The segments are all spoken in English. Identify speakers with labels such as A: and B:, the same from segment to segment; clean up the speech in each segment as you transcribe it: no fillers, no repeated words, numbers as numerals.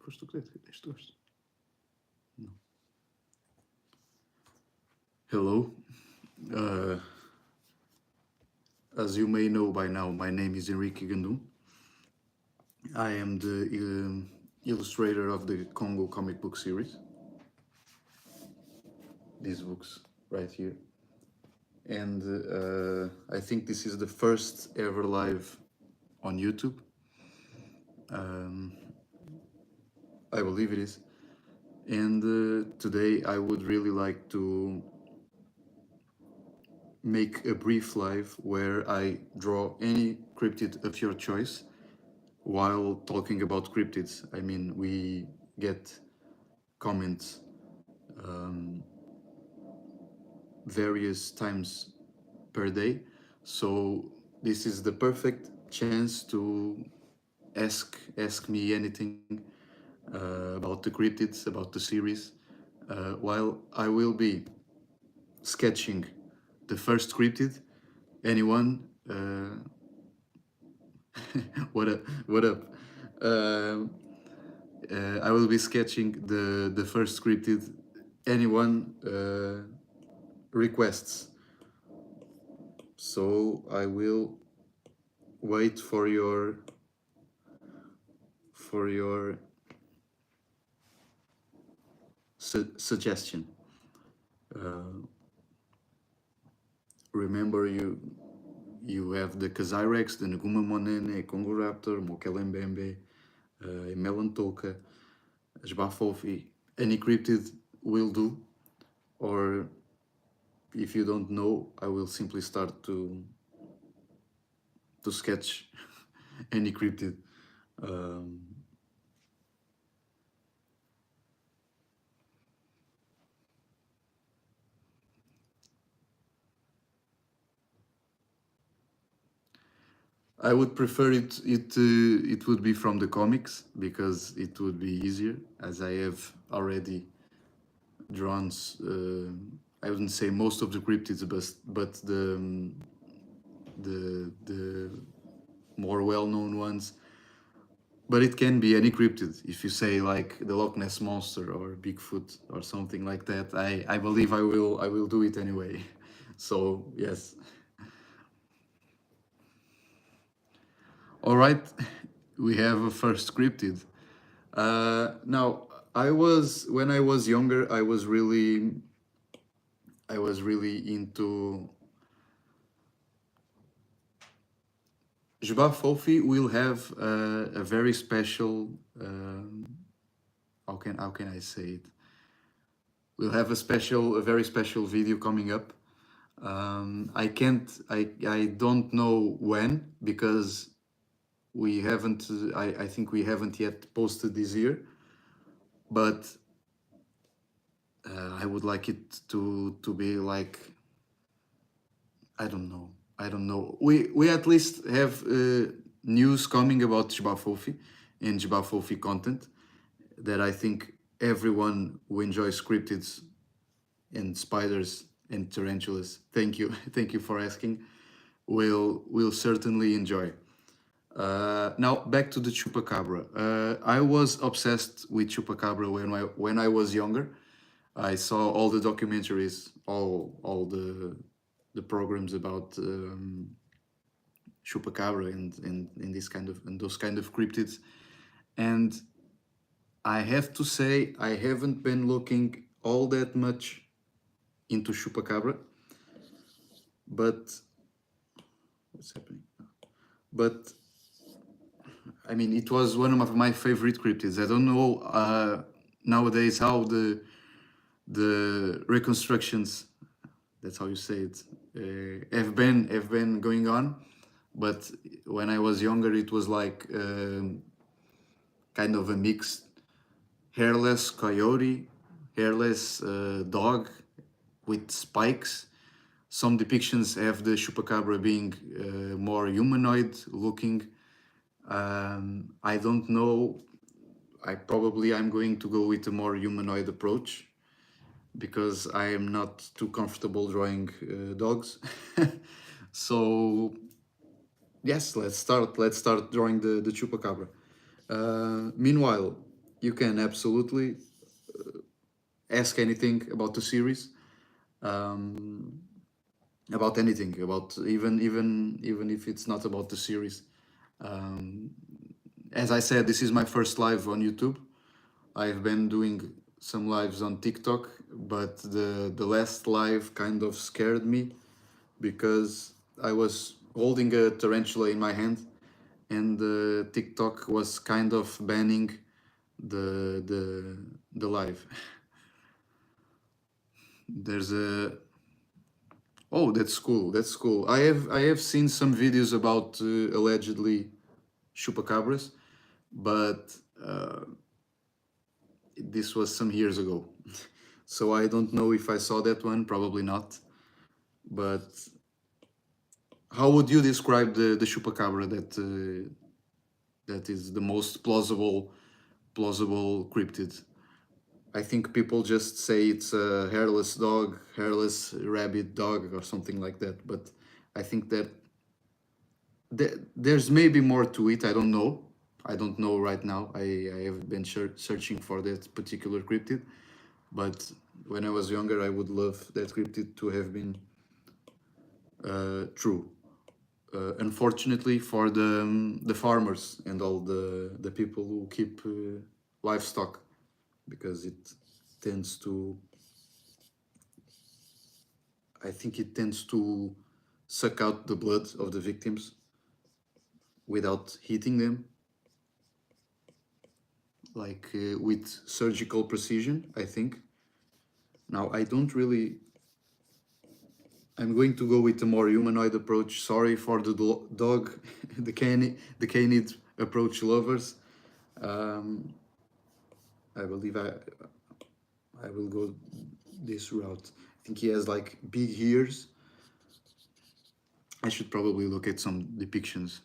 A: Foste tu que deste gosto? Não. Hello. As you may know by now, my name is Henrique Gandum. I am the illustrator of the Congo comic book series. These books right here. And I think this is the first ever live on YouTube. I believe it is. And today I would really like to make a brief live where I draw any cryptid of your choice while talking about cryptids. I mean, we get comments various times per day, so this is the perfect chance to ask me anything about the cryptids, about the series, while I will be sketching the first cryptid. Anyone? What up? What up? I will be sketching the first cryptid. Anyone requests. So I will wait for your suggestion. Remember, you have the Kazairex, the Neguma Monene, Congo Raptor, Mokelembembe, Melantolka, Jbafofi. Any cryptid will do. Or if you don't know, I will simply start to sketch any cryptid. I would prefer it would be from the comics, because it would be easier, as I have already drawn. I wouldn't say most of the cryptids, but the more well-known ones. But it can be any cryptid. If you say like the Loch Ness Monster or Bigfoot or something like that, I believe I will do it anyway. So yes. All right, we have a first cryptid. Now, when I was younger, I was really into. Jbafofi will have a very special. How can I say it? We'll have a very special video coming up. I don't know when, because we haven't. I think we haven't yet posted this year, but I would like it to be like. I don't know. We at least have news coming about Jbafofi and Jbafofi content that I think everyone who enjoys cryptids and spiders and tarantulas, thank you for asking, will certainly enjoy. Now back to the Chupacabra. I was obsessed with Chupacabra when I was younger. I saw all the documentaries, all the programs about Chupacabra and those kind of cryptids, and I have to say I haven't been looking all that much into Chupacabra, but what's happening? But I mean, it was one of my favorite cryptids. I don't know nowadays how the reconstructions, that's how you say it, have been going on, but when I was younger, it was like kind of a mixed hairless coyote, hairless dog with spikes. Some depictions have the Chupacabra being more humanoid looking. I don't know. I'm going to go with a more humanoid approach, because I am not too comfortable drawing dogs. So yes, let's start drawing the Chupacabra. Meanwhile, you can absolutely ask anything about the series, um, about anything, about even if it's not about the series. Um, as I said, this is my first live on YouTube. I've been doing some lives on TikTok, but the last live kind of scared me because I was holding a tarantula in my hand, and TikTok was kind of banning the live. There's a Oh, that's cool. That's cool. I have seen some videos about allegedly chupacabras, but this was some years ago. So I don't know if I saw that one. Probably not. But how would you describe the chupacabra that is the most plausible cryptid? I think people just say it's a hairless dog, hairless rabbit dog, or something like that. But I think that there's maybe more to it. I don't know. I don't know right now. I have been searching for that particular cryptid, but when I was younger, I would love that cryptid to have been true. Unfortunately, for the farmers and all the people who keep livestock, because it tends to, I think it tends to suck out the blood of the victims without hitting them, like with surgical precision, I think. Now, I don't really. I'm going to go with the more humanoid approach. Sorry for the dog, the canid approach lovers. Um, I believe I will go this route. I think he has like big ears. I should probably look at some depictions,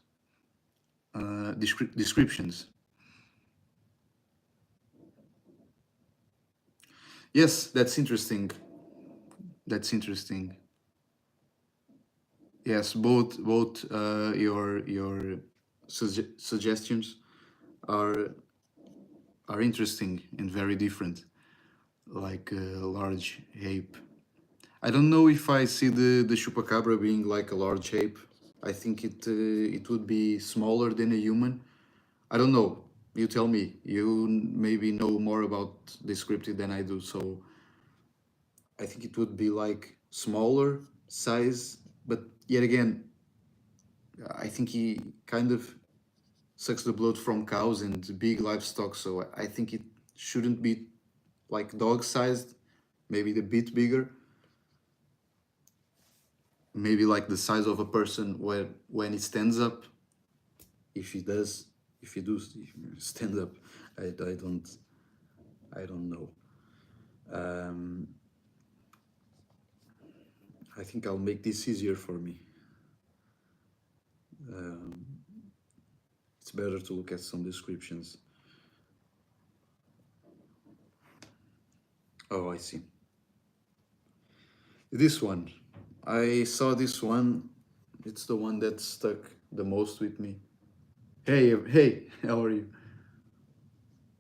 A: descriptions. Yes, that's interesting. That's interesting. Yes, both your suggestions are are interesting and very different. Like a large ape. I don't know if I see the chupacabra being like a large ape. I think it would be smaller than a human. I don't know. You tell me. You maybe know more about this cryptid than I do, so I think it would be like smaller size. But yet again, I think he kind of sucks the blood from cows and big livestock, so I think it shouldn't be like dog sized, maybe a bit bigger, maybe like the size of a person where when he stands up, if he does, if he does stand up, I don't know. Um, I think I'll make this easier for me. Um, it's better to look at some descriptions. Oh, I see. This one. I saw this one. It's the one that stuck the most with me. Hey, how are you?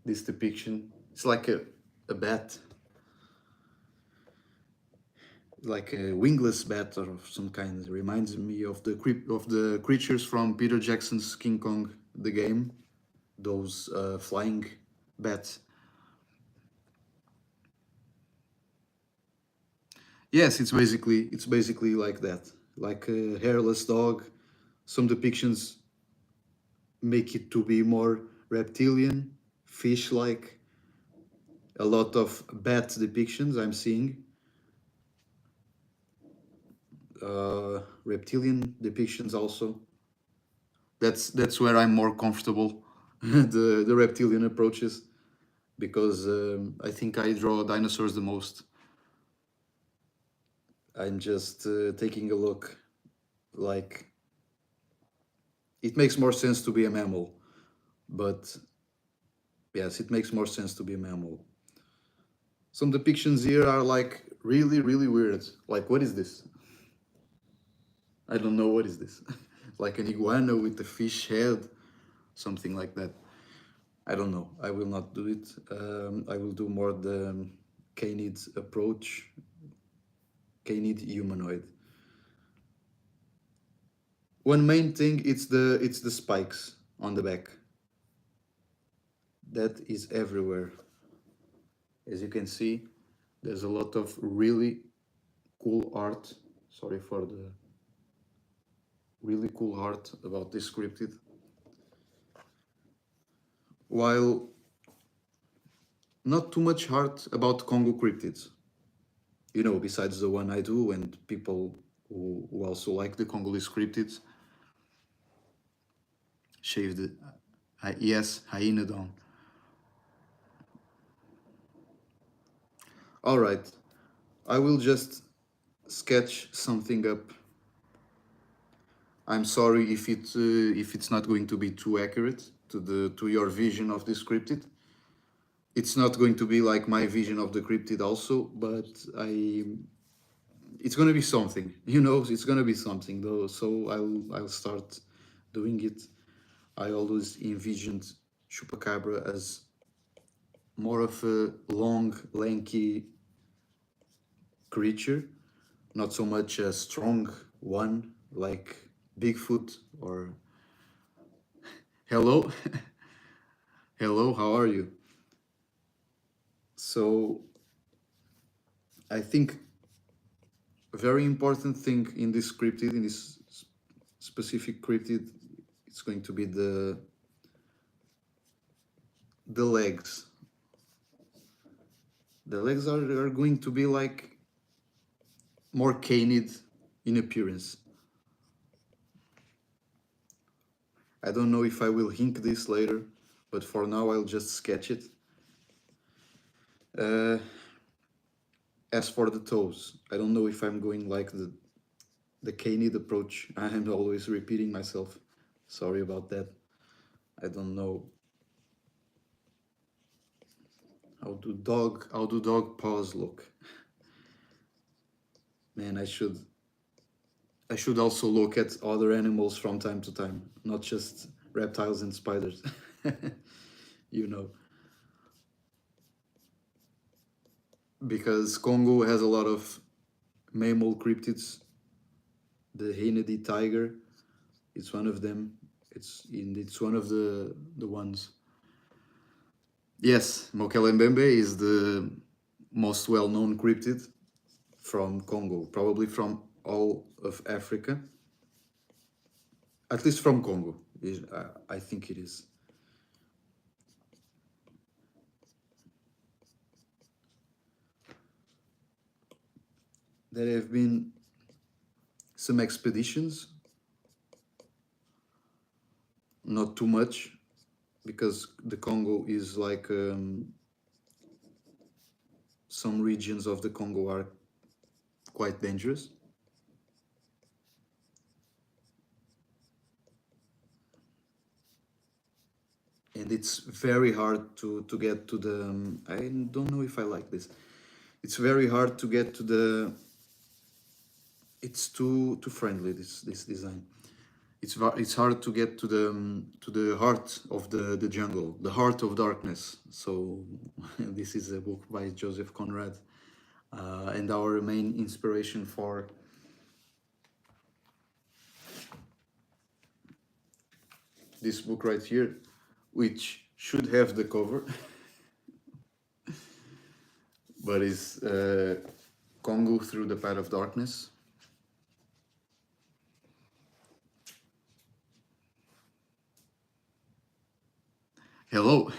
A: This depiction. It's like a bat, like a wingless bat or of some kind. It reminds me of the creatures from Peter Jackson's King Kong, the game. Those flying bats. Yes, it's basically like that, like a hairless dog. Some depictions make it to be more reptilian, fish-like. A lot of bat depictions I'm seeing. Reptilian depictions also. That's where I'm more comfortable. The reptilian approaches, because I think I draw dinosaurs the most. I'm just taking a look. Like, it makes more sense to be a mammal, but yes, it makes more sense to be a mammal. Some depictions here are like really, really weird. Like, what is this? I don't know what is this. Like an iguana with a fish head, something like that. I don't know. I will not do it. I will do more the canid approach, canid humanoid. One main thing, it's the spikes on the back. That is everywhere. As you can see, there's a lot of really cool art. Sorry for the really cool art about this cryptid. While not too much art about CONGO cryptids. You know, besides the one I do and people who also like the Congolese cryptids. Shave the, yes, hyena down. All right, I will just sketch something up. I'm sorry if it's not going to be too accurate to your vision of this cryptid. It's not going to be like my vision of the cryptid also, but it's gonna be something. You know, it's gonna be something though. So I'll start doing it. I always envisioned Chupacabra as more of a long, lanky creature, not so much a strong one like Bigfoot or... Hello? Hello, how are you? So I think a very important thing in this cryptid, in this specific cryptid, it's going to be the legs. The legs are going to be like more canid in appearance. I don't know if I will hink this later, but for now I'll just sketch it. As for the toes, I don't know if I'm going like the canid approach. I am always repeating myself. Sorry about that. I don't know. How do dog paws look? Man, I should also look at other animals from time to time, not just reptiles and spiders. You know. Because Congo has a lot of mammal cryptids. The Hainedi tiger, it's one of them. It's one of the ones. Yes, Mokelembembe is the most well-known cryptid from Congo, probably from all of Africa. At least from Congo, I think it is. There have been some expeditions, not too much, because the Congo is like some regions of the Congo are quite dangerous. And it's very hard to get to the... I don't know if I like this. It's very hard to get to the... It's too friendly, this design. It's hard to get to the heart of the jungle, the heart of darkness. So this is a book by Joseph Conrad, and our main inspiration for this book right here, which should have the cover, but is Congo Through the Path of Darkness. Hello,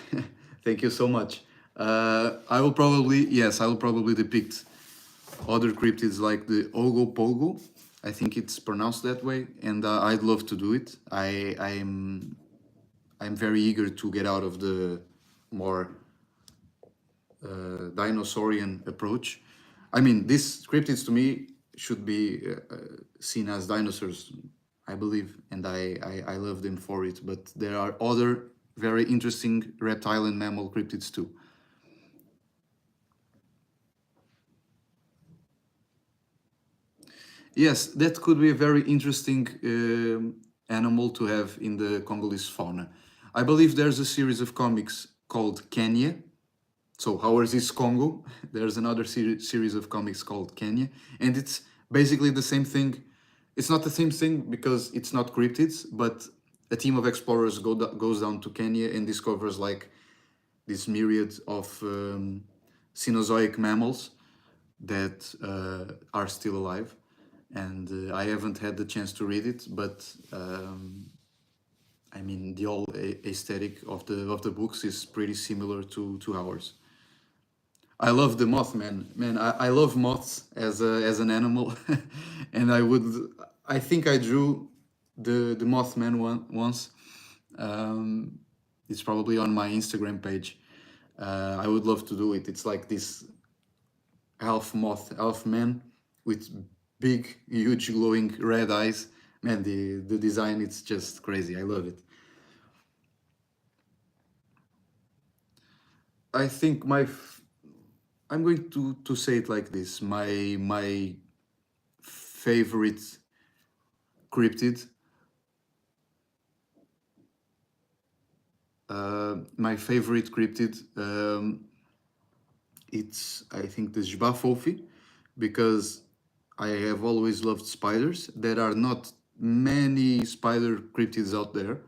A: thank you so much. I will probably depict other cryptids like the Ogopogo. I think it's pronounced that way, and I'd love to do it. I'm very eager to get out of the more dinosaurian approach. I mean, these cryptids to me should be seen as dinosaurs, I believe, and I love them for it. But there are other very interesting reptile and mammal cryptids too. Yes, that could be a very interesting animal to have in the Congolese fauna. I believe there's a series of comics called Kenya. So ours is Congo. There's another series of comics called Kenya, and it's basically the same thing. It's not the same thing because it's not cryptids, but a team of explorers goes down to Kenya and discovers like this myriad of Cenozoic mammals that are still alive. And I haven't had the chance to read it, but I mean the whole aesthetic of the books is pretty similar to ours. I love the moth, man. Man, I love moths as an animal, and I think I drew the Mothman once. Um, it's probably on my Instagram page. I would love to do it. It's like this half moth, half man with big, huge, glowing red eyes. Man, the design, it's just crazy. I love it. I think I'm going to say it like this. My favorite cryptid. My favorite cryptid. It's I think the Jbafofi, because I have always loved spiders. There are not many spider cryptids out there.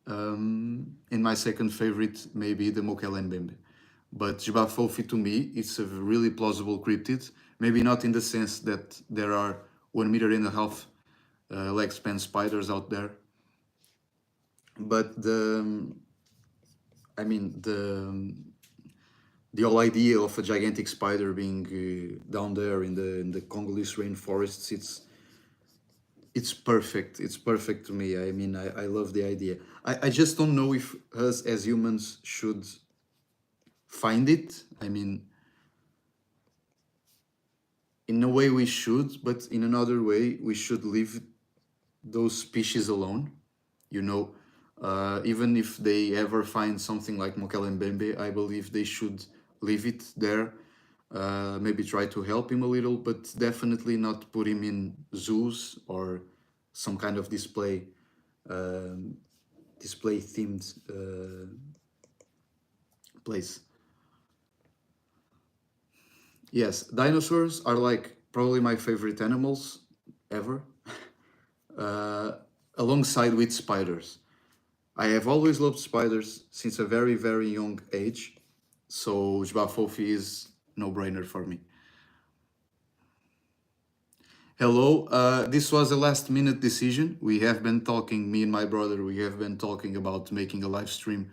A: And my second favorite maybe the Mokelembembe. But Jbafofi to me, it's a really plausible cryptid. Maybe not in the sense that there are 1.5 meter leg span spiders out there, but I mean the whole idea of a gigantic spider being down there in the Congolese rainforests, it's perfect. It's perfect to me. I mean, I love the idea. I just don't know if us as humans should find it. I mean, in a way we should, but in another way we should leave those species alone. You know, even if they ever find something like Mokelembembe, I believe they should leave it there. Maybe try to help him a little, but definitely not put him in zoos or some kind of display themed place. Yes, dinosaurs are like probably my favorite animals ever, uh, alongside with spiders. I have always loved spiders since a very, very young age, so Jbafofi is no-brainer for me. Hello, this was a last-minute decision. We have been talking, me and my brother, we have been talking about making a live stream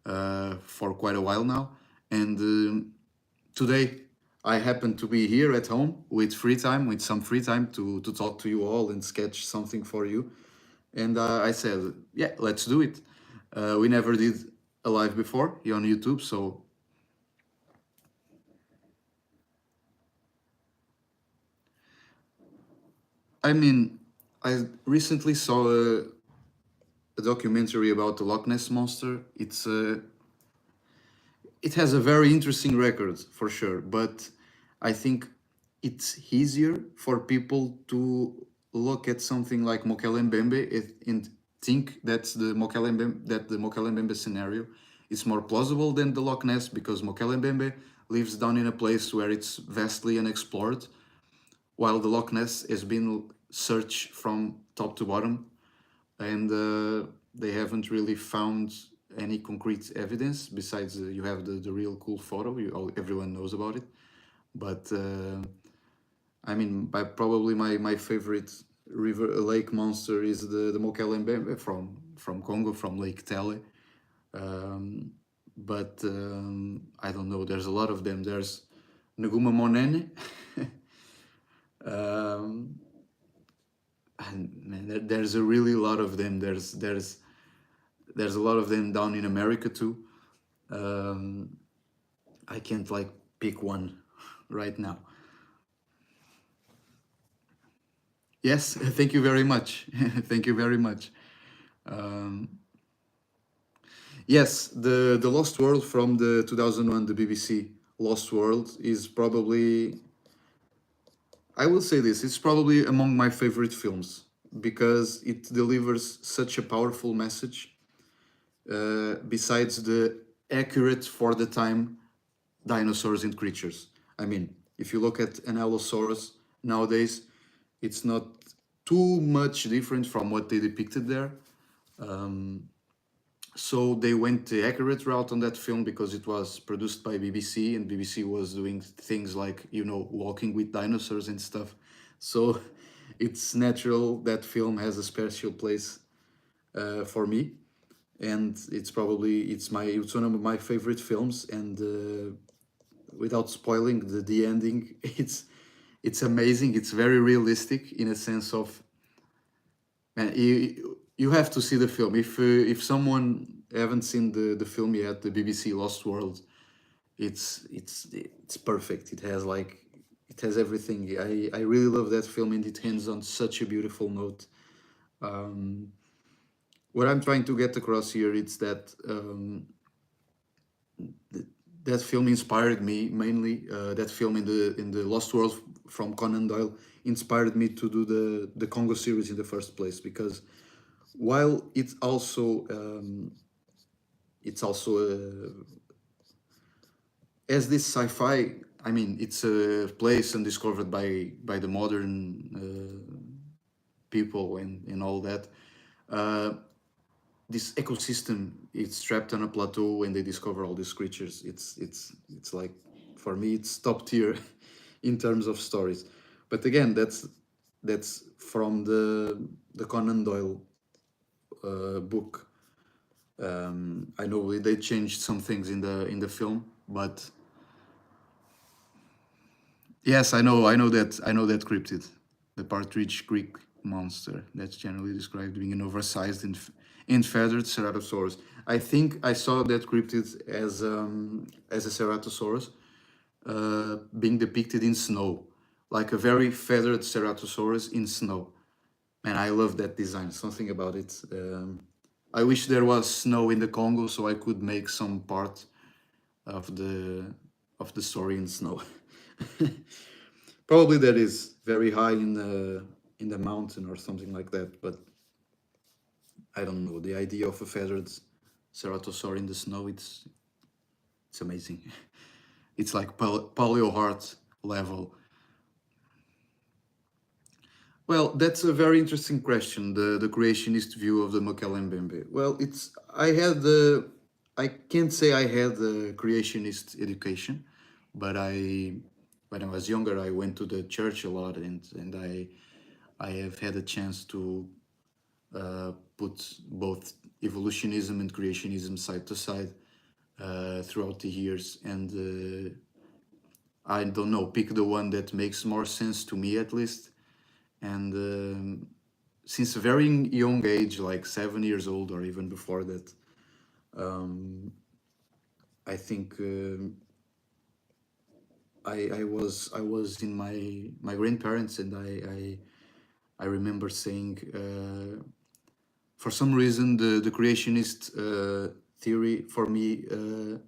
A: for quite a while now, and today I happen to be here at home with some free time to talk to you all and sketch something for you. And I said, yeah, let's do it. We never did a live before here on YouTube, so I mean, I recently saw a documentary about the Loch Ness monster. It has a very interesting record for sure, but I think it's easier for people to look at something like Mokelembembe and think that the Mokelembembe scenario is more plausible than the Loch Ness, because Mokelembembe lives down in a place where it's vastly unexplored, while the Loch Ness has been searched from top to bottom, and they haven't really found any concrete evidence besides you have the real cool photo. Everyone knows about it, but I mean, by probably my favorite river lake monster is the Mokelembembe from Congo, from Lake Tele. Um, but I don't know. There's a lot of them. There's Nguma Monene. um, and man, there's a really lot of them. There's a lot of them down in America too. Um, I can't like pick one right now. Yes, thank you very much. Thank you very much. Um, yes, the Lost World from the 2001, the BBC Lost World is probably, I will say this, it's probably among my favorite films because it delivers such a powerful message. besides the accurate for the time dinosaurs and creatures. I mean, if you look at Ankylosaurus nowadays, it's not too much different from what they depicted there. So they went the accurate route on that film because it was produced by BBC, and BBC was doing things like, you know, walking with dinosaurs and stuff. So it's natural that film has a special place for me, and it's one of my favorite films. And without spoiling the ending, it's amazing. It's very realistic in a sense of, man, you have to see the film. If someone haven't seen the film yet, the BBC Lost World, it's perfect. It has everything. I really love that film, and it ends on such a beautiful note. What I'm trying to get across here is that that film inspired me mainly. That film in the Lost World from Conan Doyle inspired me to do the Congo series in the first place, because while it's also as this sci-fi. I mean, it's a place undiscovered by the modern people and all that. Uh, this ecosystem, it's trapped on a plateau, and they discover all these creatures. It's like, for me, it's top tier in terms of stories. But again, that's from the Conan Doyle book. I know they changed some things in the film, but yes, I know that cryptid, the Partridge Creek monster, that's generally described being an oversized and feathered ceratosaurus. I think I saw that cryptid as a ceratosaurus being depicted in snow, like a very feathered ceratosaurus in snow. And I love that design. Something about it. I wish there was snow in the Congo so I could make some part of the story in snow. Probably that is very high in the mountain or something like that, but I don't know. The idea of a feathered ceratosaur in the snow, it's amazing. It's like paleo heart level. Well, that's a very interesting question. The creationist view of the Mokelembembe. Well, I can't say I had a creationist education, but when I was younger, I went to the church a lot, and I have had a chance to put both evolutionism and creationism side to side throughout the years, and I don't know, pick the one that makes more sense to me at least. And since a very young age, like 7 years old or even before that, I think I was in my grandparents, and I remember saying, for some reason the creationist theory for me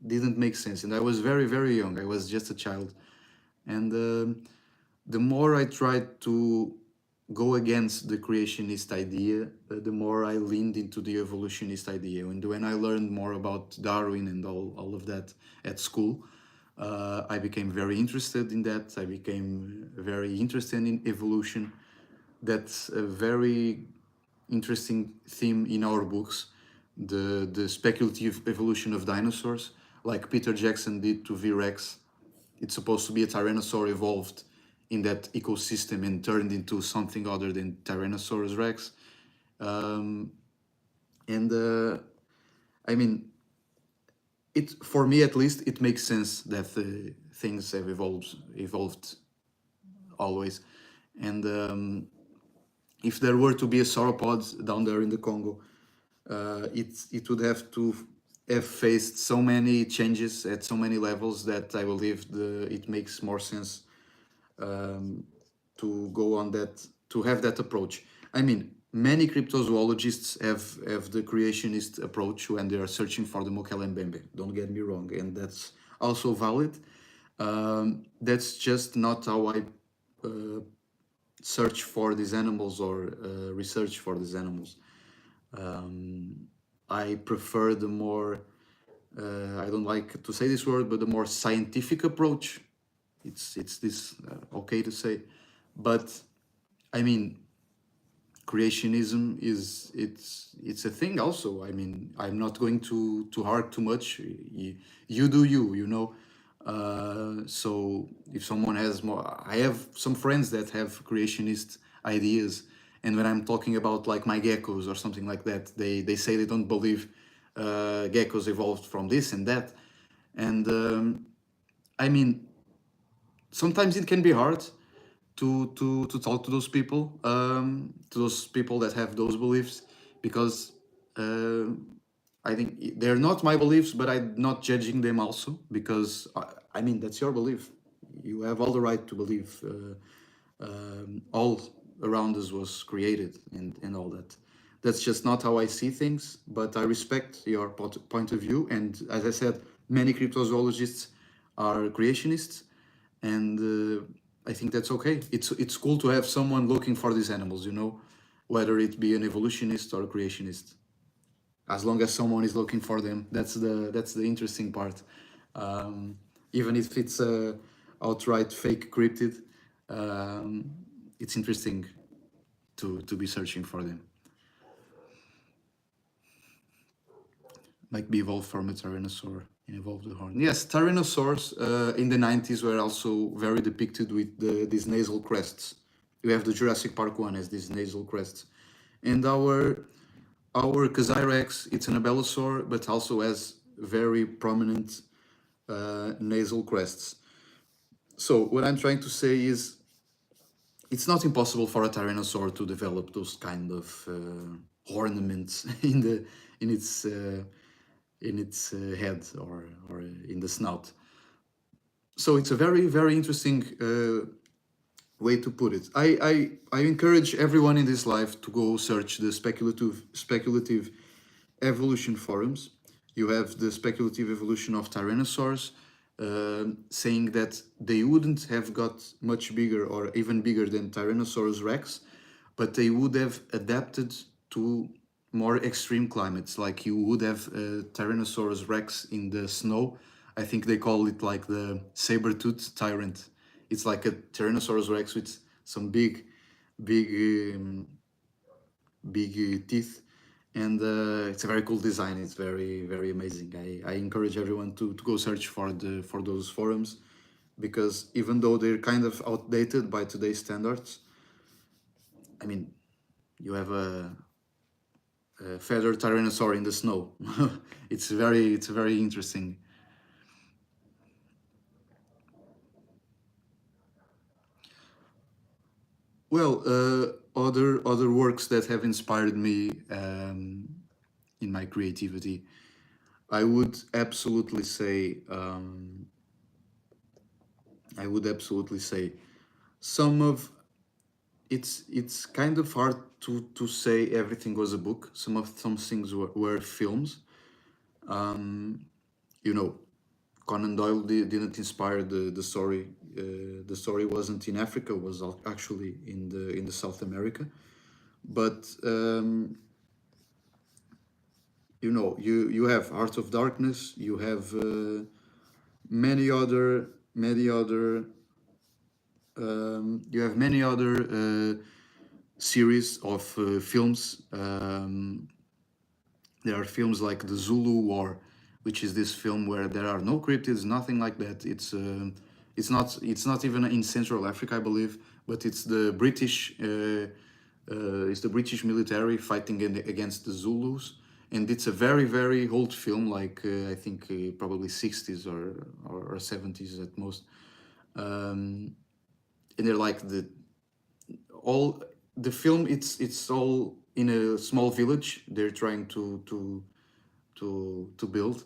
A: didn't make sense, and I was very young. I was just a child, and the more I tried to go against the creationist idea, the more I leaned into the evolutionist idea. And when I learned more about Darwin and all of that at school, I became very interested in that. I became very interested in evolution. That's a very interesting theme in our books, the speculative evolution of dinosaurs, like Peter Jackson did to V-Rex. It's supposed to be a tyrannosaur evolved in that ecosystem and turned into something other than Tyrannosaurus Rex. And I mean, it, for me at least, it makes sense that things have evolved always. And if there were to be a sauropod down there in the Congo, it would have to have faced so many changes at so many levels that I believe it makes more sense to go on that, to have that approach. I mean, many cryptozoologists have the creationist approach when they are searching for the Mokelembembe. Don't get me wrong, and that's also valid. That's just not how I search for these animals or research for these animals. I prefer the more, I don't like to say this word, but the more scientific approach. It's this okay to say, but I mean, creationism is it's a thing also. I mean, I'm not going to hark too much. You do you, you know. So if someone has more, I have some friends that have creationist ideas, and when I'm talking about like my geckos or something like that, they say they don't believe geckos evolved from this and that, and I mean, sometimes it can be hard to talk to those people that have those beliefs, because uh, I think they're not my beliefs, but I'm not judging them also, because I mean, that's your belief. You have all the right to believe all around us was created, and all that. That's just not how I see things, but I respect your point of view. And as I said, many cryptozoologists are creationists, and I think that's okay. It's cool to have someone looking for these animals, you know, whether it be an evolutionist or a creationist. As long as someone is looking for them, that's the interesting part. Even if it's a outright fake cryptid, um, it's interesting to be searching for them. Might be evolved from a tyrannosaur and evolved the horn. Yes, tyrannosaurs in the 90s were also very depicted with these nasal crests. You have the Jurassic Park one as these nasal crests. And our Kazairex, it's an abelisaur, but also has very prominent nasal crests. So what I'm trying to say is, it's not impossible for a tyrannosaur to develop those kind of ornaments in its head, or in the snout. So it's a very, very interesting way to put it. I encourage everyone in this life to go search the speculative evolution forums. You have the speculative evolution of tyrannosaurs, saying that they wouldn't have got much bigger or even bigger than Tyrannosaurus rex, but they would have adapted to more extreme climates. Like you would have Tyrannosaurus rex in the snow. I think they call it like the saber-toothed tyrant. It's like a Tyrannosaurus rex with some big, big teeth, and it's a very cool design. It's very, very amazing. I encourage everyone to go search for those forums, because even though they're kind of outdated by today's standards, I mean, you have a feathered tyrannosaur in the snow. It's very interesting. Well, other works that have inspired me in my creativity, I would absolutely say some of it's kind of hard to say everything was a book. Some things were films. You know, Conan Doyle didn't inspire the story. The story wasn't in Africa; was actually in the South America. But you know, you have Heart of Darkness. You have many other. You have many other series of films. There are films like the Zulu War, which is this film where there are no cryptids, nothing like that. It's not even in Central Africa, I believe, but it's the British military fighting against the Zulus, and it's a very, very old film, like I think probably 60s or 70s at most. And they're like all the film. It's all in a small village. They're trying to build,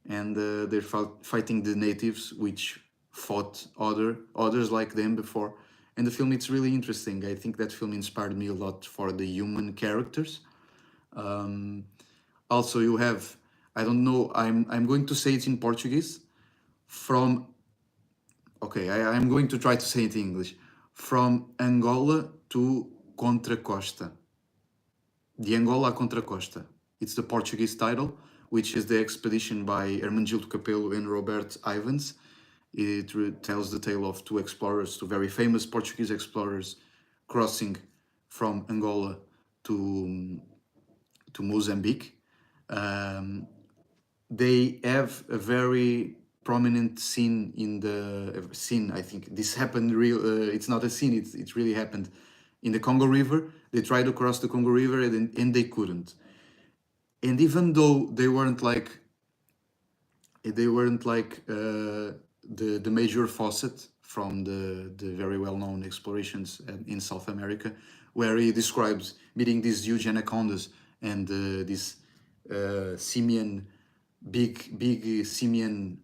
A: and they're fighting the natives, which fought others like them before. And the film, it's really interesting. I think that film inspired me a lot for the human characters. Also, you have, I don't know, I'm going to say it in Portuguese. From Okay, I'm going to try to say it in English. From Angola to Contra Costa. De Angola a Contra Costa. It's the Portuguese title, which is the expedition by Hermenegildo Capello and Robert Ivans. It tells the tale of two explorers, two very famous Portuguese explorers, crossing from Angola to Mozambique. They have a very prominent scene in the scene. I think this happened real. It's not a scene. It really happened in the Congo River. They tried to cross the Congo River and they couldn't. And even though they weren't like the major faucet from the very well-known explorations in South America, where he describes meeting these huge anacondas and these simian, big simian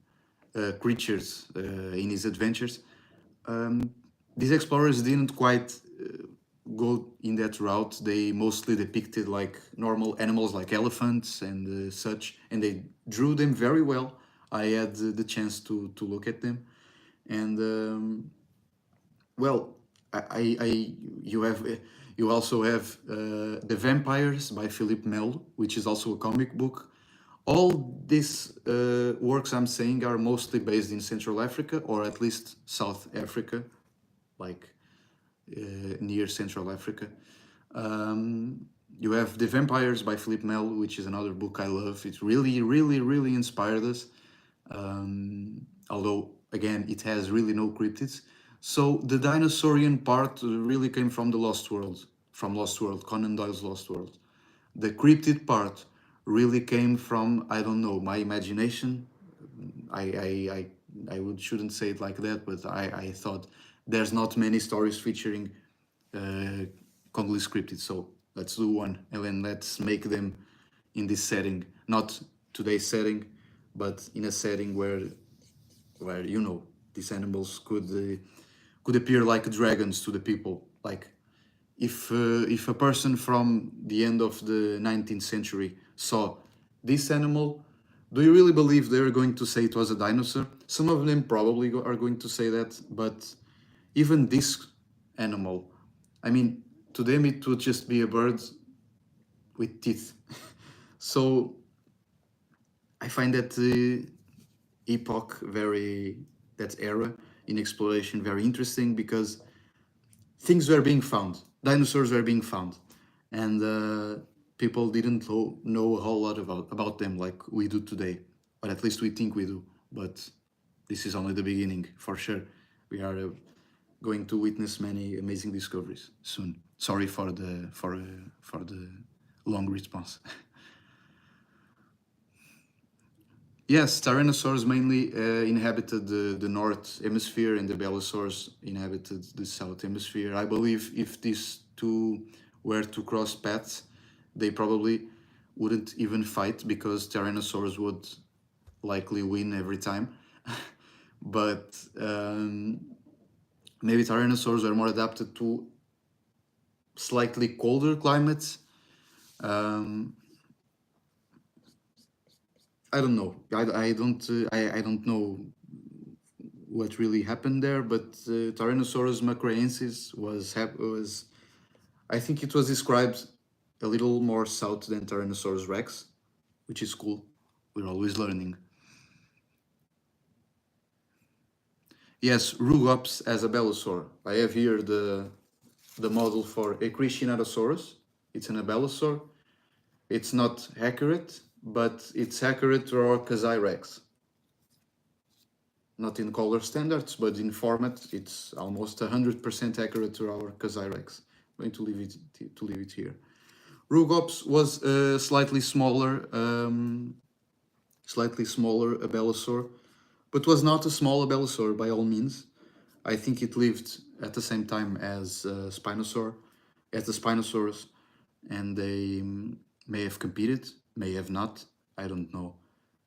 A: creatures in his adventures. These explorers didn't quite go in that route. They mostly depicted like normal animals like elephants and such, and they drew them very well. I had the chance to look at them, and well, you also have The Vampires by Philippe Melo, which is also a comic book. All these works I'm saying are mostly based in Central Africa, or at least South Africa, like near Central Africa. You have The Vampires by Philippe Melo, which is another book I love. It really inspired us. Although, again, it has really no cryptids. So the dinosaurian part really came from the Lost World, Conan Doyle's Lost World. The cryptid part really came from, I don't know, my imagination. Shouldn't say it like that, but I thought there's not many stories featuring Congolese cryptids, so let's do one and then let's make them in this setting, not today's setting, but in a setting where you know these animals could appear like dragons to the people. Like if a person from the end of the 19th century saw this animal, do you really believe they're going to say it was a dinosaur? Some of them probably are going to say that, but even this animal, I mean, to them it would just be a bird with teeth. So I find that epoch that era in exploration very interesting, because things were being found, dinosaurs were being found, and people didn't know a whole lot about them like we do today, or at least we think we do. But this is only the beginning, for sure. We are going to witness many amazing discoveries soon. Sorry for the long response. Yes, Tyrannosaurs mainly inhabited the North Hemisphere, and the Belosaurs inhabited the South Hemisphere. I believe if these two were to cross paths, they probably wouldn't even fight, because Tyrannosaurs would likely win every time. But maybe Tyrannosaurs are more adapted to slightly colder climates. I don't know. I don't know what really happened there, but Tyrannosaurus macraensis was I think it was described a little more south than Tyrannosaurus rex, which is cool. We're always learning. Yes, Rugops as a belosaur. I have here the model for Acritionatosaurus. It's an abelisaur. It's not accurate, but it's accurate to our Kasai rex. Not in color standards, but in format, it's almost 100% accurate to our Kasai rex. I'm going to leave it here. Rugops was a slightly smaller abelisaur, but was not a small abelisaur by all means. I think it lived at the same time as the Spinosaurus, and they may have competed, may have not. I don't know.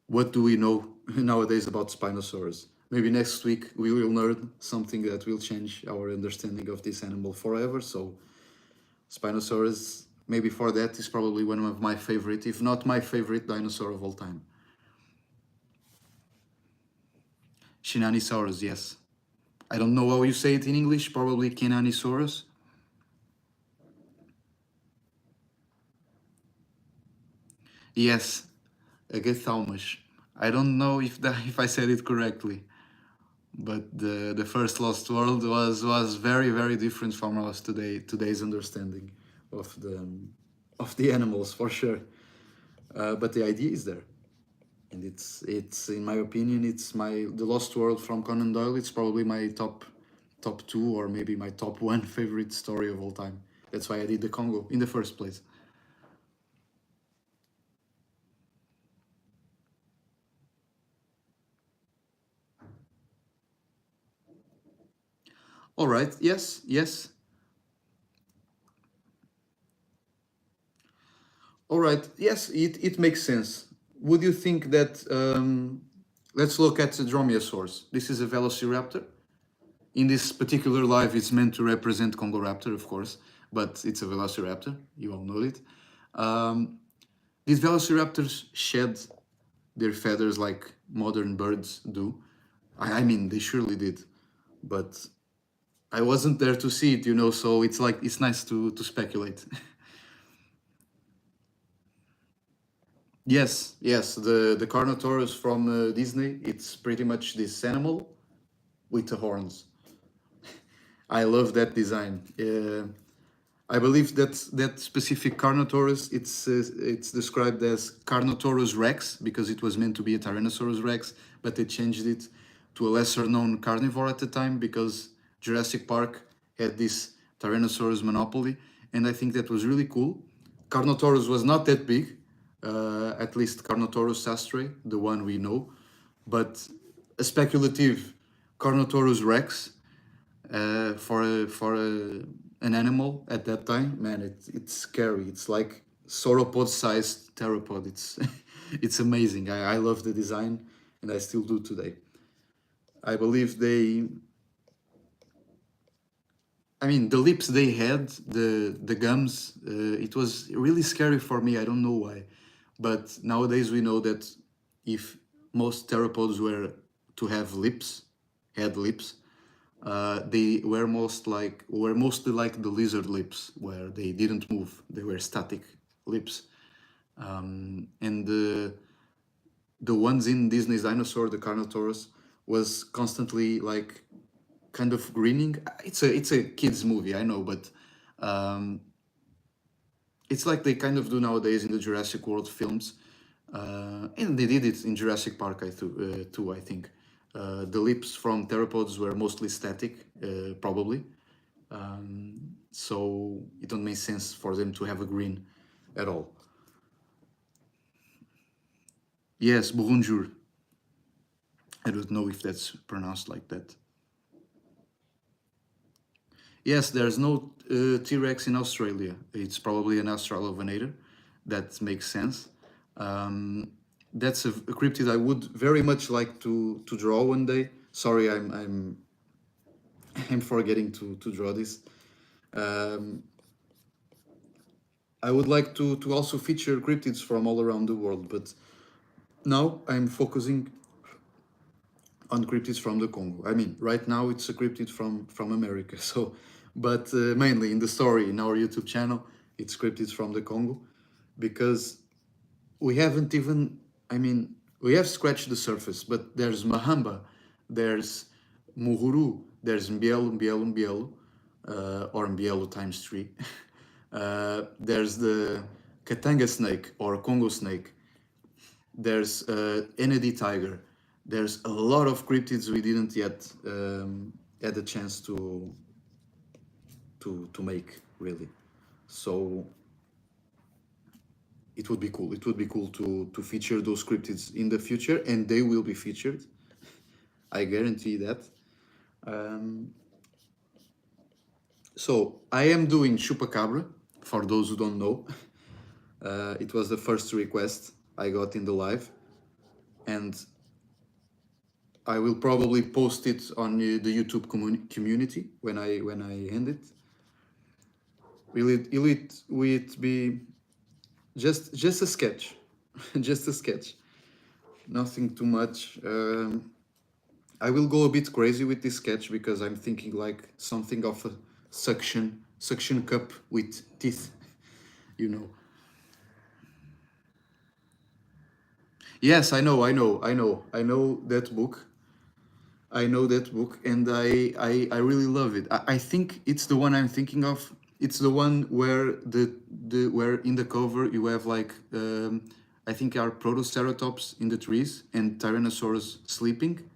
A: What do we know nowadays about Spinosaurus? Maybe next week we will learn something that will change our understanding of this animal forever. So Spinosaurus, maybe for that, is probably one of my favorite, if not my favorite dinosaur of all time. Shinanisaurus, yes. I don't know how you say it in English, probably Kinanisaurus. Yes, Agathalmus. I don't know if if I said it correctly, but the first Lost World was very different from us today's understanding of the animals for sure. But the idea is there, and it's in my opinion it's the Lost World from Conan Doyle. It's probably my top two or maybe my top one favorite story of all time. That's why I did the Congo in the first place. All right. Yes. Yes. All right. Yes. It makes sense. Would you think that? Let's look at the dromaeosaurs. This is a velociraptor. In this particular live, it's meant to represent Congo raptor, of course, but it's a velociraptor. You all know it. Um, these velociraptors shed their feathers like modern birds do. I mean, they surely did, but I wasn't there to see it, so it's like it's nice to speculate. Yes, yes, the Carnotaurus from Disney, it's pretty much this animal with the horns. I love that design. I believe that that specific Carnotaurus, it's described as Carnotaurus rex because it was meant to be a Tyrannosaurus rex, but they changed it to a lesser known carnivore at the time because Jurassic Park had this Tyrannosaurus monopoly, and I think that was really cool. Carnotaurus was not that big, at least Carnotaurus sastrae, the one we know, but a speculative Carnotaurus rex an animal at that time, man, it's scary. It's like sauropod-sized theropod. It's it's amazing. I love the design, and I still do today. I believe I mean, the lips they had, the gums, it was really scary for me. I don't know why, but nowadays we know that if most theropods were to have lips, had lips, they were mostly like the lizard lips, where they didn't move; they were static lips. And the ones in Disney's Dinosaur, the Carnotaurus, was constantly like kind of grinning. It's a kids movie, I know, but um, it's like they kind of do nowadays in the Jurassic World films, and they did it in Jurassic Park too. I think the lips from theropods were mostly static, probably. So it don't make sense for them to have a grin at all. Yes, bonjour. I don't know if that's pronounced like that. Yes, there's no T-Rex in Australia. It's probably an Australopithecus. That makes sense. That's a cryptid I would very much like to draw one day. Sorry, I'm forgetting to draw this. Um, I would like to also feature cryptids from all around the world, but now I'm focusing on cryptids from the Congo. I mean, right now it's a cryptid from America. So, but mainly in the story in our YouTube channel, it's cryptids from the Congo, because we haven't even. I mean, we have scratched the surface, but there's Mahamba, there's Muhuru, there's Mbielo, or Mbielo times three. There's the Katanga snake or Congo snake. There's NAD tiger. There's a lot of cryptids we didn't yet had a chance to make really. So it would be cool. It would be cool to feature those cryptids in the future, and they will be featured. I guarantee that. Um, so I am doing Chupacabra. For those who don't know, it was the first request I got in the live, and I will probably post it on the YouTube community when I end it. Will it be just a sketch, just a sketch, nothing too much. I will go a bit crazy with this sketch because I'm thinking like something of a suction cup with teeth, you know. Yes, I know that book. I know that book, and I really love it. I think it's the one I'm thinking of. It's the one where the where in the cover you have like I think are protoceratops in the trees and tyrannosaurus sleeping.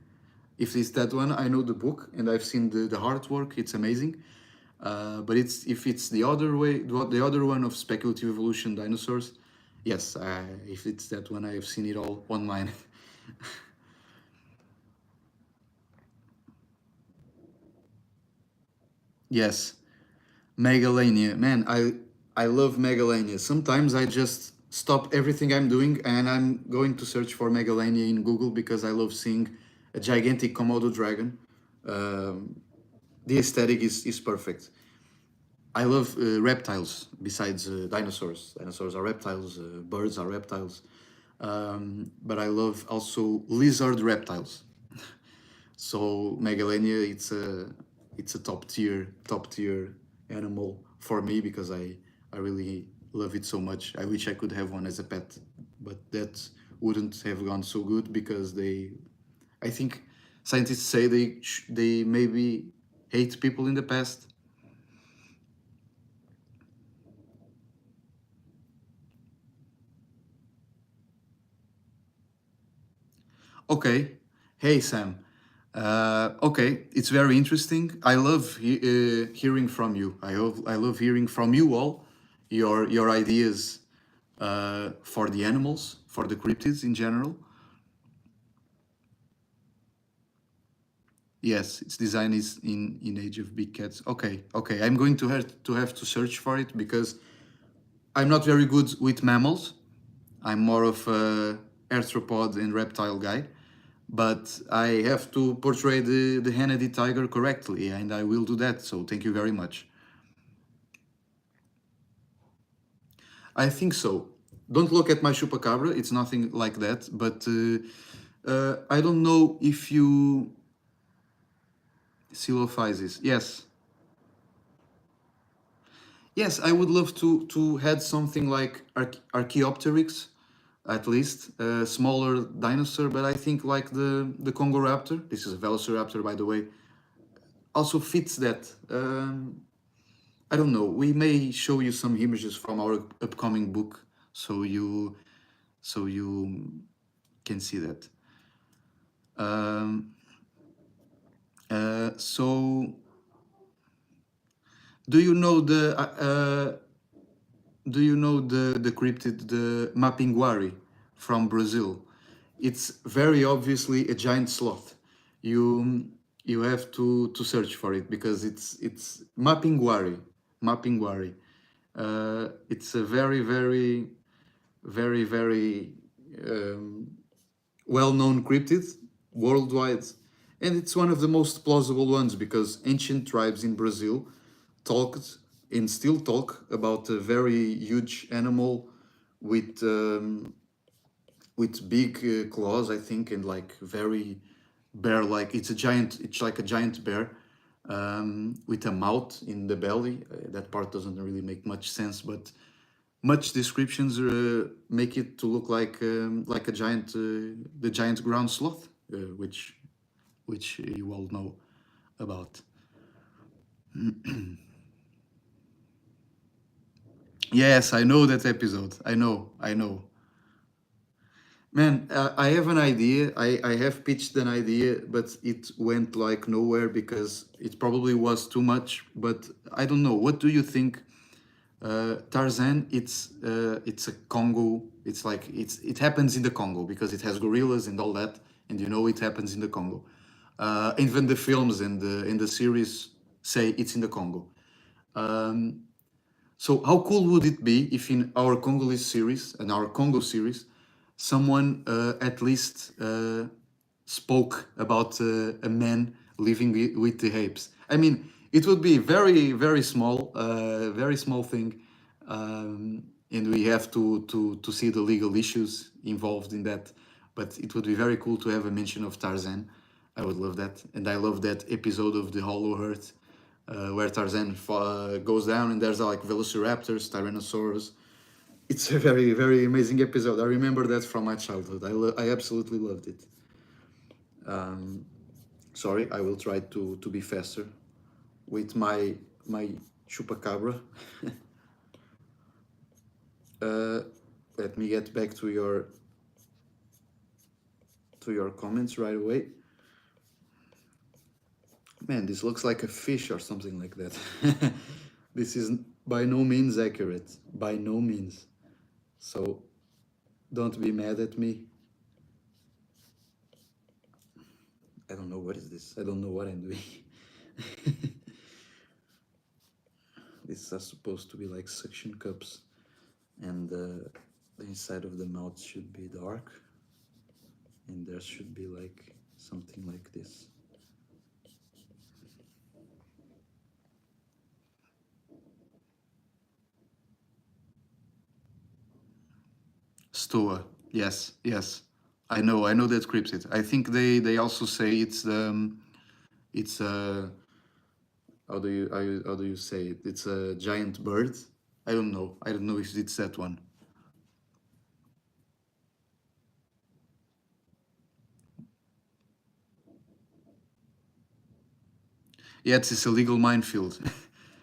A: If it's that one, I know the book and I've seen the artwork. It's amazing. But it's if it's the other way, the other one of speculative evolution dinosaurs, yes. If it's that one, I have seen it all online. Yes, Megalania, man. I love Megalania. Sometimes I just stop everything I'm doing and I'm going to search for Megalania in Google because I love seeing a gigantic Komodo dragon. Um, the aesthetic is perfect. I love reptiles besides dinosaurs. Dinosaurs are reptiles, birds are reptiles. But I love also lizard reptiles. So Megalania, it's a top tier animal for me because I really love it so much. I wish I could have one as a pet, but that wouldn't have gone so good because I think scientists say they maybe hate people in the past. Okay. Hey, Sam. Okay, it's very interesting. I love hearing from you. I love hearing from you all your ideas for the animals, for the cryptids in general. Yes, its design is in Age of Big Cats. Okay, okay. I'm going to have to search for it because I'm not very good with mammals. I'm more of a arthropod and reptile guy. But I have to portray the Hannity tiger correctly, and I will do that. So thank you very much. I think so. Don't look at my Chupacabra; it's nothing like that. But I don't know if you Silophysis. Yes, yes. I would love to had something like Archaeopteryx, at least a smaller dinosaur. But I think like the Congo raptor. This is a Velociraptor, by the way. Also fits that. I don't know. We may show you some images from our upcoming book, so you can see that. Um, so, do you know the cryptid the Mapinguari from Brazil? It's very obviously a giant sloth. You you have to search for it because it's Mapinguari. Mapinguari. It's a very um, well-known cryptid worldwide, and it's one of the most plausible ones because ancient tribes in Brazil talked and still talk about a very huge animal with big claws, I think, and like very bear-like. It's a giant. It's like a giant bear with a mouth in the belly. That part doesn't really make much sense, but much descriptions make it to look like a giant, the giant ground sloth, which you all know about. Yes, I know that episode. I know. Man, I have an idea. I have pitched an idea, but it went like nowhere because it probably was too much. But I don't know. What do you think? Tarzan, it's a Congo. It's like it happens in the Congo because it has gorillas and all that, and you know it happens in the Congo. Even the films and the series say it's in the Congo. Um, so how cool would it be if in our Congolese series and our Congo series, someone at least spoke about a man living with the apes? I mean, it would be very small thing, and we have to see the legal issues involved in that. But it would be very cool to have a mention of Tarzan. I would love that, and I love that episode of the Hollow Earth where Tarzan goes down and there's like velociraptors, tyrannosaurs. it's a very, very amazing episode. I remember that from my childhood. I absolutely loved it. Sorry, I will try to be faster with my Chupacabra. uh, Let me get back to your comments right away. Man, this looks like a fish or something like that. This is by no means accurate. By no means. So don't be mad at me. I don't know what is this. I don't know what I'm doing. These are supposed to be like suction cups, and the inside of the mouth should be dark, and there should be like something like this. Stoa. Yes, yes. I know that cryptid. I think they also say it's a how do you say it? It's a giant bird. I don't know. I don't know if it's that one. Yeah, it's a legal minefield.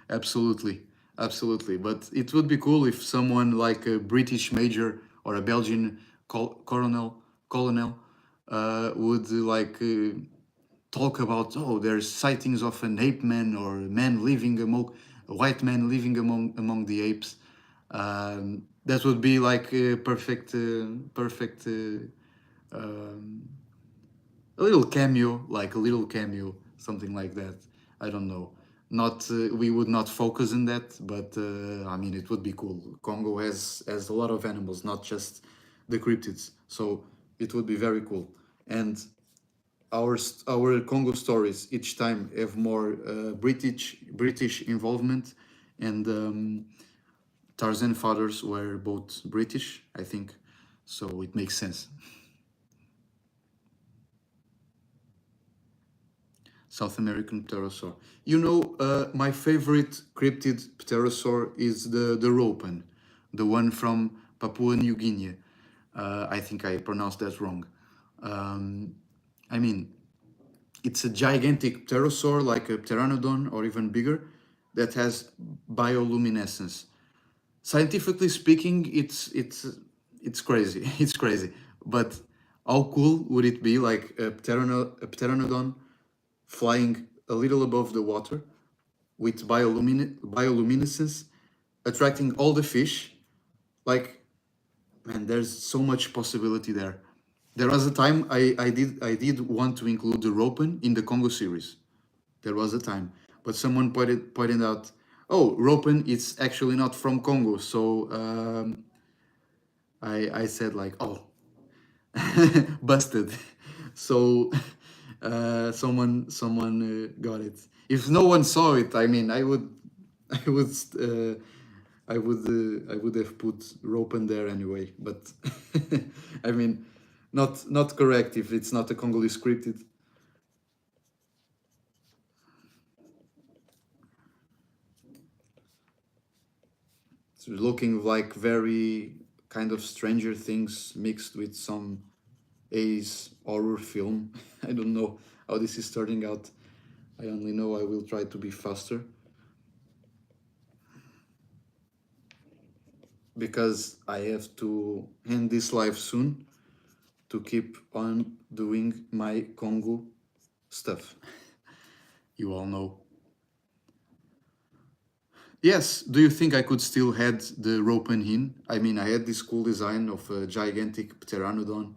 A: Absolutely, absolutely. But it would be cool if someone like a British major or a Belgian colonel would talk about, oh, there's sightings of an ape man or a white man living among the apes. That would be like a perfect a little cameo, like a little cameo, something like that. I don't know. Not We would not focus on that, but I mean it would be cool. Congo has a lot of animals, not just the cryptids, so it would be very cool. And our Congo stories each time have more British involvement, and Tarzan fathers were both British, I think, so it makes sense. South American pterosaur. You know, my favorite cryptid pterosaur is the ropen, the one from Papua New Guinea. I think I pronounced that wrong. Um, I mean, it's a gigantic pterosaur like a pteranodon or even bigger that has bioluminescence. Scientifically speaking, it's crazy. It's crazy. But how cool would it be, like a pteranodon flying a little above the water with bioluminescence, attracting all the fish. Like, man, there's so much possibility there. There was a time I did want to include the ropen in the Congo series. There was a time, but someone pointed out, oh, ropen it's actually not from Congo. So I said like, oh, busted. So someone got it. If no one saw it, I mean, I would I would have put Ropen there anyway. But I mean, not correct if it's not a Congolese scripted. It's looking like very kind of Stranger Things mixed with some A's horror film. I don't know how this is turning out. I only know I will try to be faster because I have to end this live soon to keep on doing my Congo stuff. You all know. Yes, do you think I could still had the Ropen in? I mean, I had this cool design of a gigantic pteranodon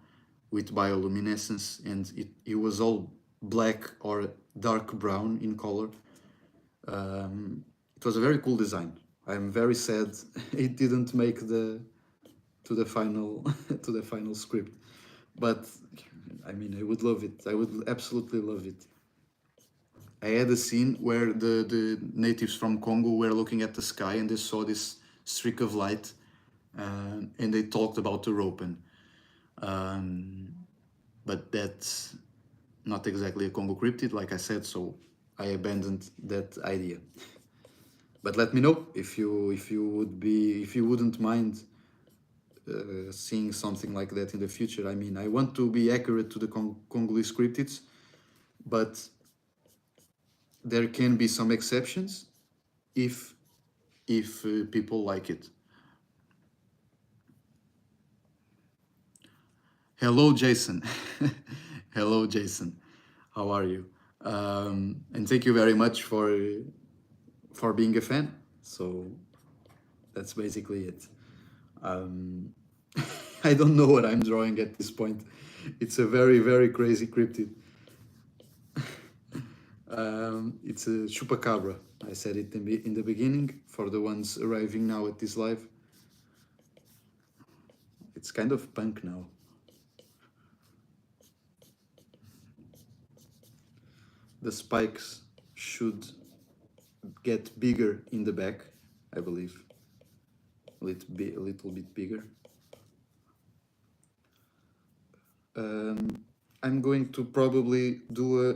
A: with bioluminescence, and it was all black or dark brown in color. It was a very cool design. I'm very sad it didn't make the to the final to the final script, but I mean, I would love it. I would absolutely love it. I had a scene where the natives from Congo were looking at the sky and they saw this streak of light, and they talked about the ropen. But that's not exactly a Congo cryptid, like I said, so I abandoned that idea. But let me know if you wouldn't mind seeing something like that in the future. I mean, I want to be accurate to the Congolese cryptids, but there can be some exceptions if people like it. Hello, Jason. Hello, Jason. How are you? And thank you very much for being a fan. So that's basically it. I don't know what I'm drawing at this point. It's a very, very crazy cryptid. It's a Chupacabra. I said it in the beginning for the ones arriving now at this live. It's kind of punk now. The spikes should get bigger in the back, I believe. A little bit bigger. I'm going to probably do a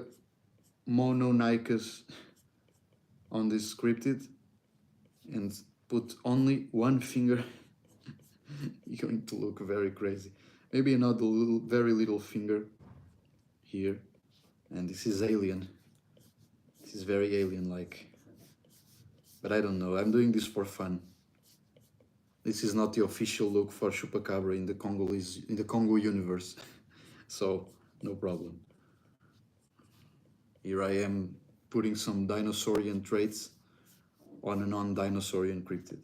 A: mono Nicus on this scripted and put only one finger. You're going to look very crazy. Maybe another very little finger here. And this is alien. This is very alien-like. But I don't know, I'm doing this for fun. This is not the official look for Chupacabra in the Congo universe. So, no problem. Here I am putting some dinosaurian traits on a non-dinosaurian cryptid.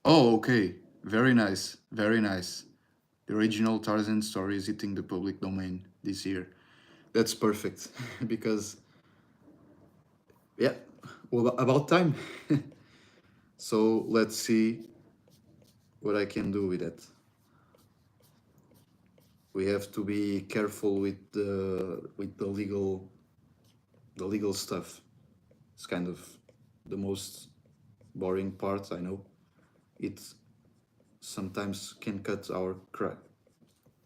A: Oh, okay. Very nice. Very nice. The original Tarzan story is hitting the public domain this year. That's perfect because, yeah, well, about time. So let's see what I can do with that. We have to be careful with the legal stuff. It's kind of the most boring part, I know. It sometimes can cut our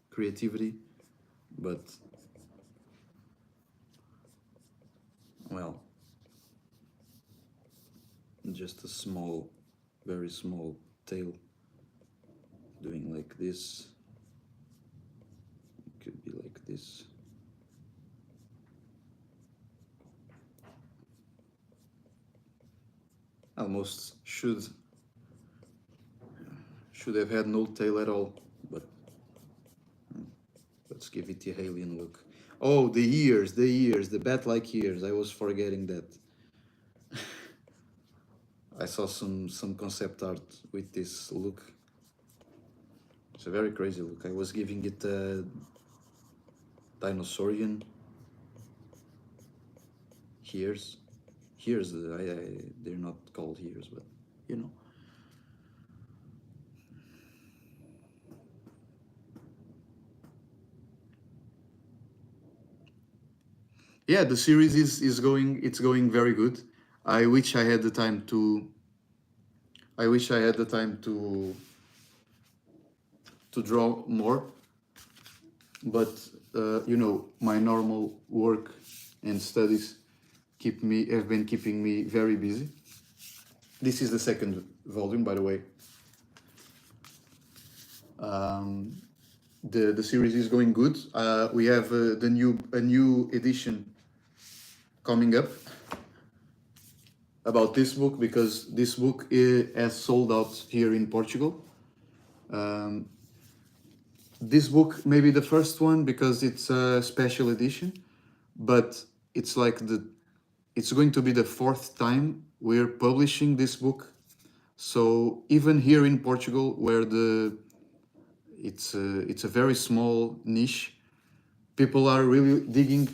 A: creativity, but well, just a small, very small tail doing like this. It could be like this. Almost should have had no tail at all, but let's give it the alien look. Oh, the ears, the bat-like ears. I was forgetting that. I saw some concept art with this look. It's a very crazy look. I was giving it a dinosaurian ears. Ears, they're not called ears, but you know. Yeah, the series is going very good. I wish I had the time to draw more, but you know, my normal work and studies have been keeping me very busy. This is the second volume, by the way. The series is going good. We have a new edition coming up about this book, because this book has sold out here in Portugal. This book may be the first one because it's a special edition, but it's like it's going to be the fourth time we're publishing this book. So even here in Portugal, where it's a very small niche, people are really digging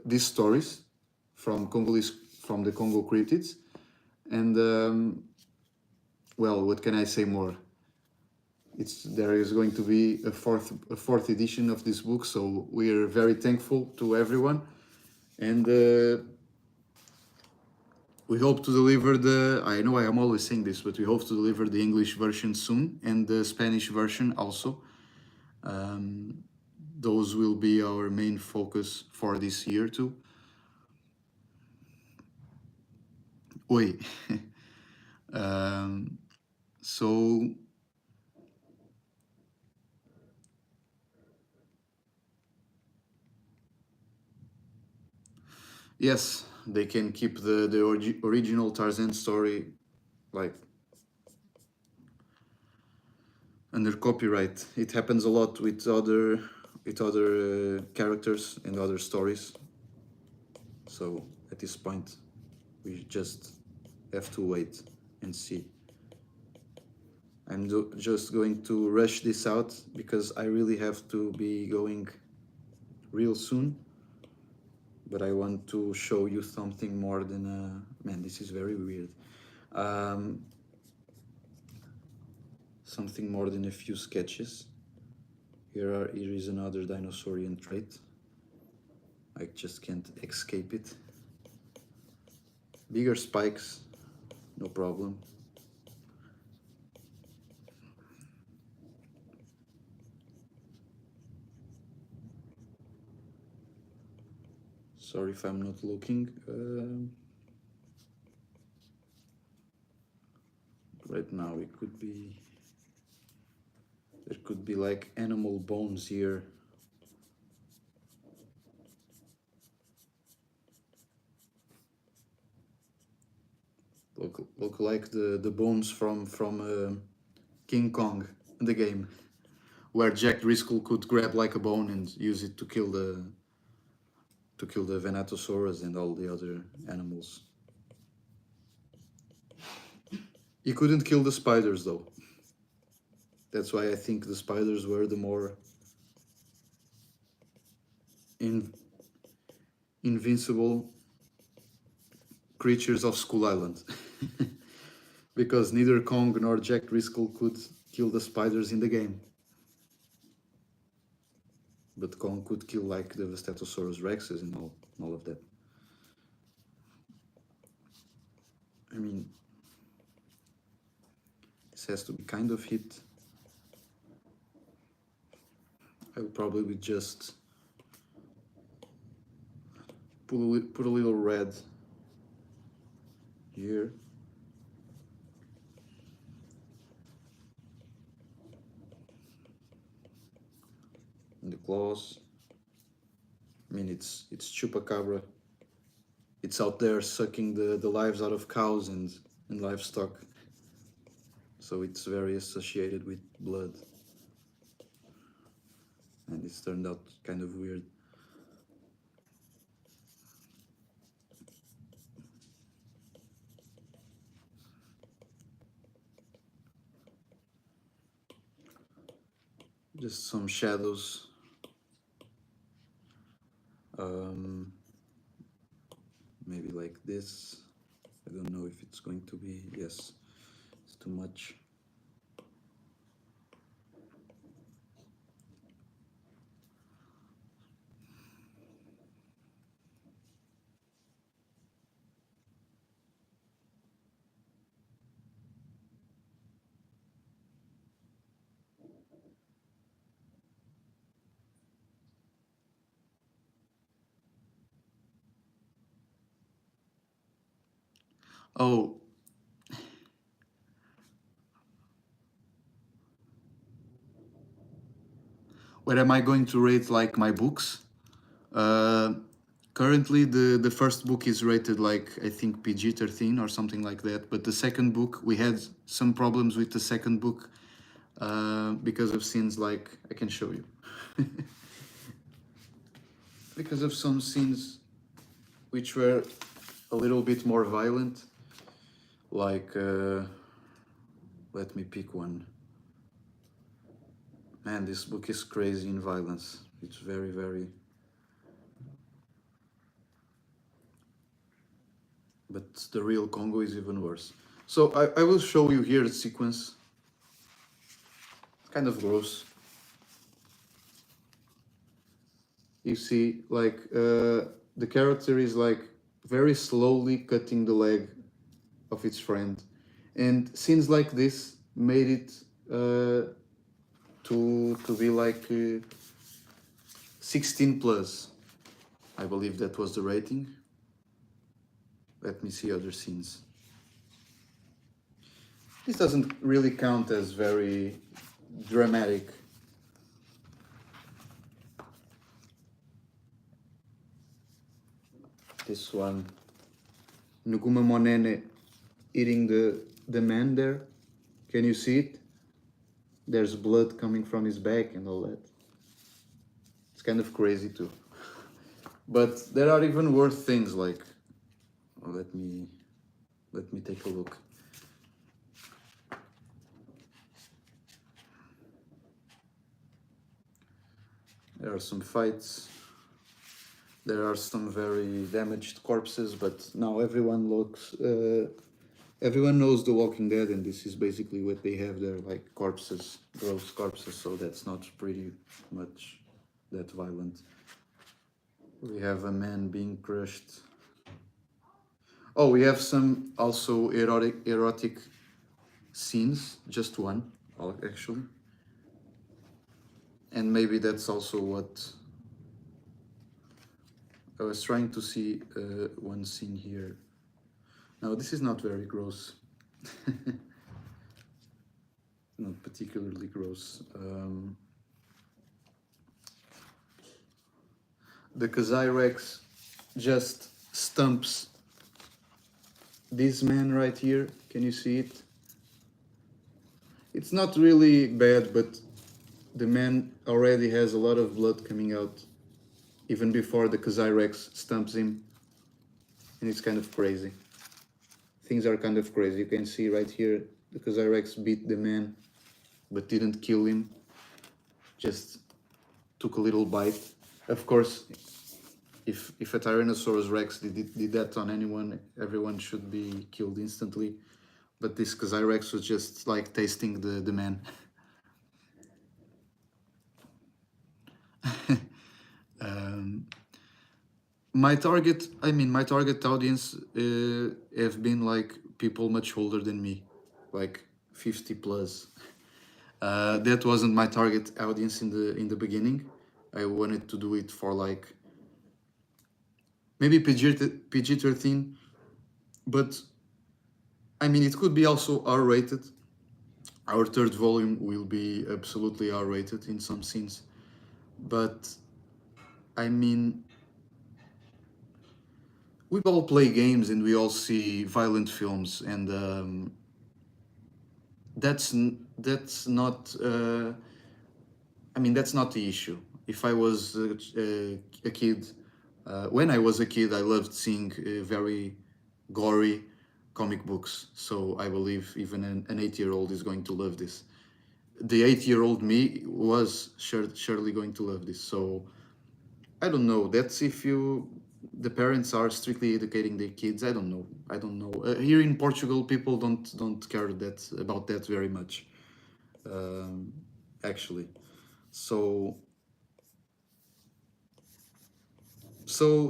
A: these stories from the Congo Cryptids, and well, what can I say more? There is going to be a fourth edition of this book, so we are very thankful to everyone, and we hope to deliver I know I am always saying this, but we hope to deliver the English version soon and the Spanish version also. those will be our main focus for this year too. Oi. So yes, they can keep the original Tarzan story like under copyright. It happens a lot with other characters and other stories. So at this point, we just have to wait and see. I'm just going to rush this out because I really have to be going real soon. But I want to show you something more than man, this is very weird. Something more than a few sketches. Here is another dinosaurian trait. I just can't escape it. Bigger spikes, no problem. Sorry if I'm not looking. Right now it could be, there could be like animal bones here. Look like the bones from King Kong, the game, where Jack Driscoll could grab like a bone and use it to kill the Venatosaurus and all the other animals. He couldn't kill the spiders though. That's why I think the spiders were the more invincible creatures of Skull Island. Because neither Kong nor Jack Driscoll could kill the spiders in the game. But Kong could kill like the Statosaurus Rexes and all of that. I mean, this has to be kind of hit. I will probably just put a little red here. In the claws. I mean, it's Chupacabra. It's out there sucking the lives out of cows and livestock. So it's very associated with blood. And it's turned out kind of weird. Just some shadows. Maybe like this. I don't know if it's going to be, yes, it's too much. Oh, where am I going to rate like my books? Currently, the first book is rated like I think PG-13 or something like that. But the second book, we had some problems with the second book because of scenes like I can show you. Because of some scenes which were a little bit more violent, like let me pick one. Man, this book is crazy in violence. It's very, very... But the real Congo is even worse. So I will show you here the sequence. Kind of gross. You see, like, the character is like very slowly cutting the leg of its friend. And scenes like this made it to be like 16 plus. I believe that was the rating. Let me see other scenes. This doesn't really count as very dramatic. This one, Nuguma Monene eating the man there. Can you see it? There's blood coming from his back and all that. It's kind of crazy too. But there are even worse things like, oh, let me take a look. There are some fights. There are some very damaged corpses, but now everyone looks. Everyone knows The Walking Dead, and this is basically what they have there, like corpses, gross corpses. So that's not pretty much that violent. We have a man being crushed. Oh, we have some also erotic scenes, just one, actually. And maybe that's also what I was trying to see. One scene here. No, this is not very gross. Not particularly gross. The Kazai just stumps this man right here. Can you see it? It's not really bad, but the man already has a lot of blood coming out even before the Kazai stumps him, and it's kind of crazy. Things are kind of crazy. You can see right here the Kazai beat the man but didn't kill him, just took a little bite. Of course, if a Tyrannosaurus Rex did that on anyone, everyone should be killed instantly. But this Kazai was just like tasting the man. My target audience have been like people much older than me, like 50 plus. That wasn't my target audience in the beginning. I wanted to do it for like maybe PG-13, but I mean it could be also R-rated. Our third volume will be absolutely R-rated in some scenes, but I mean, we all play games and we all see violent films, and that's not. I mean, that's not the issue. If I was a kid, when I was a kid, I loved seeing very gory comic books. So I believe even an 8-year-old is going to love this. The 8-year-old me was surely going to love this. So I don't know. That's if the parents are strictly educating their kids. I don't know. Here in Portugal, people don't care about that very much, actually. So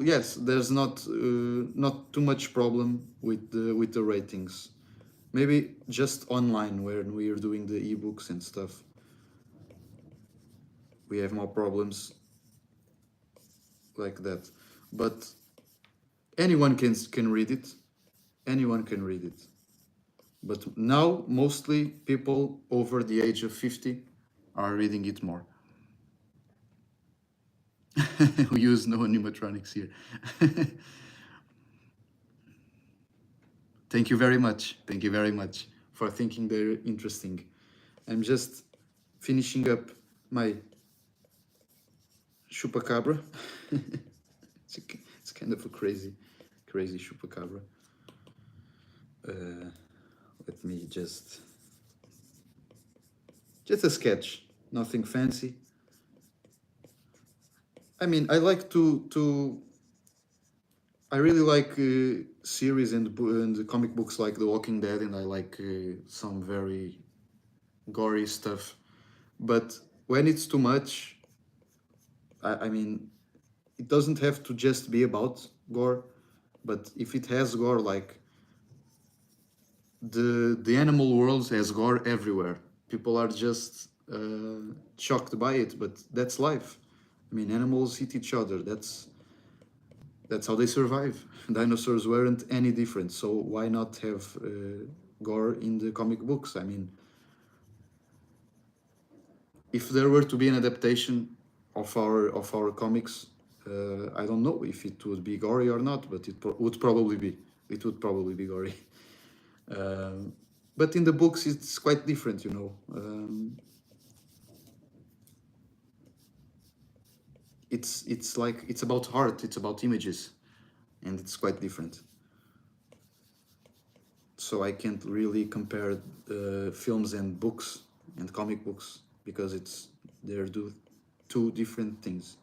A: yes, there's not too much problem with the ratings. Maybe just online when we are doing the ebooks and stuff, we have more problems like that. But anyone can read it. Anyone can read it. But now mostly people over the age of 50 are reading it more. We use no animatronics here. Thank you very much. Thank you very much for thinking they're interesting. I'm just finishing up my Chupacabra. It's kind of a crazy Chupacabra. Let me just a sketch, nothing fancy. I mean, I like I really like series and comic books like The Walking Dead, and I like some very gory stuff. But when it's too much, I mean, it doesn't have to just be about gore, but if it has gore, like the animal world has gore everywhere. People are just shocked by it, but that's life. I mean, animals eat each other. That's how they survive. Dinosaurs weren't any different. So why not have gore in the comic books? I mean, if there were to be an adaptation of our comics, I don't know if it would be gory or not, but would probably be. It would probably be gory. But in the books, it's quite different, you know. It's like it's about art, it's about images, and it's quite different. So I can't really compare films and books and comic books because they're two different things.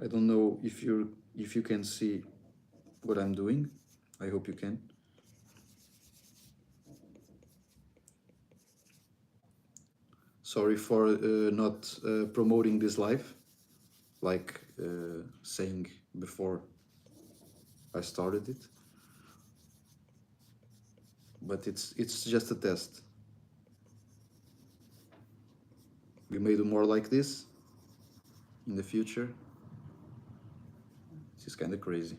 A: I don't know if you can see what I'm doing. I hope you can. Sorry for not promoting this live, like saying before I started it. But it's just a test. We may do more like this in the future. This is kind of crazy.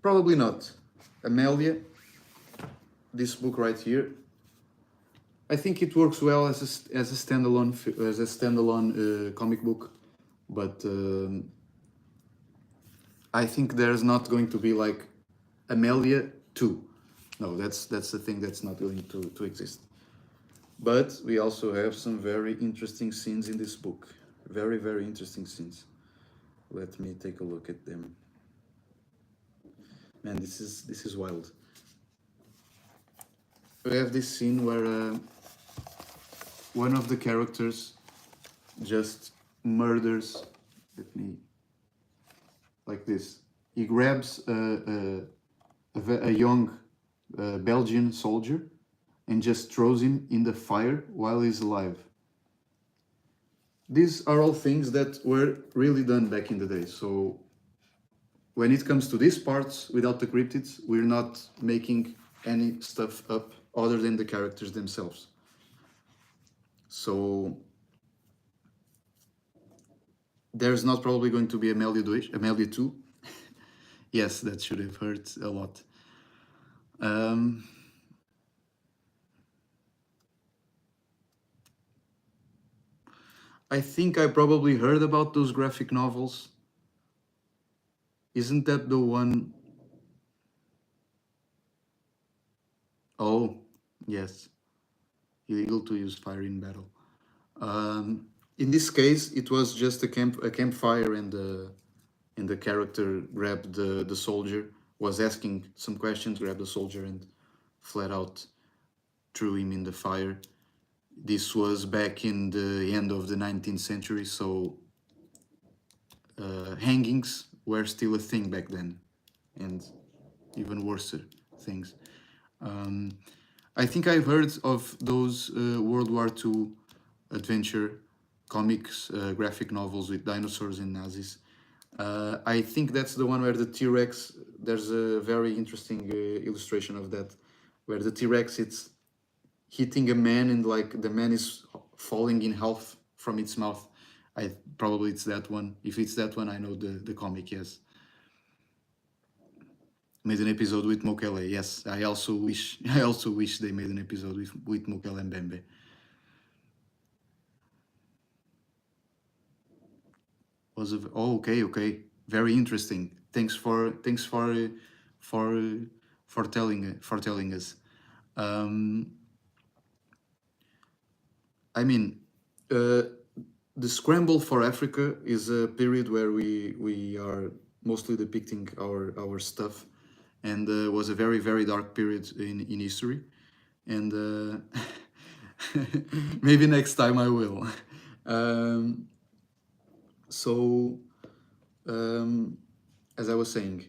A: Probably not. Amelia, this book right here, I think it works well as a standalone comic book, but I think there's not going to be like Amelia 2. No, that's the thing that's not going to exist. But we also have some very interesting scenes in this book. Very, very interesting scenes. Let me take a look at them. Man, this is wild. We have this scene where one of the characters just murders. Let me. Like this. He grabs a young Belgian soldier and just throws him in the fire while he's alive. These are all things that were really done back in the day. So when it comes to these parts, without the cryptids, we're not making any stuff up other than the characters themselves. So there's not probably going to be Amelia 2. Yes, that should have hurt a lot. I think I probably heard about those graphic novels. Isn't that the one? Oh, yes. Illegal to use fire in battle. In this case, it was just a campfire, and the character grabbed the soldier, was asking some questions, grabbed the soldier, and flat out threw him in the fire. This was back in the end of the 19th century, so hangings were still a thing back then, and even worse things. I think I've heard of those World War II adventure comics, graphic novels with dinosaurs and Nazis. I think that's the one where the T-Rex, there's a very interesting illustration of that, where the T-Rex, it's hitting a man and like the man is falling in half from its mouth. Probably it's that one. If it's that one, I know the comic, yes. Made an episode with Mokele, yes. I also wish they made an episode with Mokele and Bembe. Okay, very interesting. Thanks for telling us. I mean, the scramble for Africa is a period where we are mostly depicting our stuff, and was a very, very dark period in history, and maybe next time I will. So as I was saying,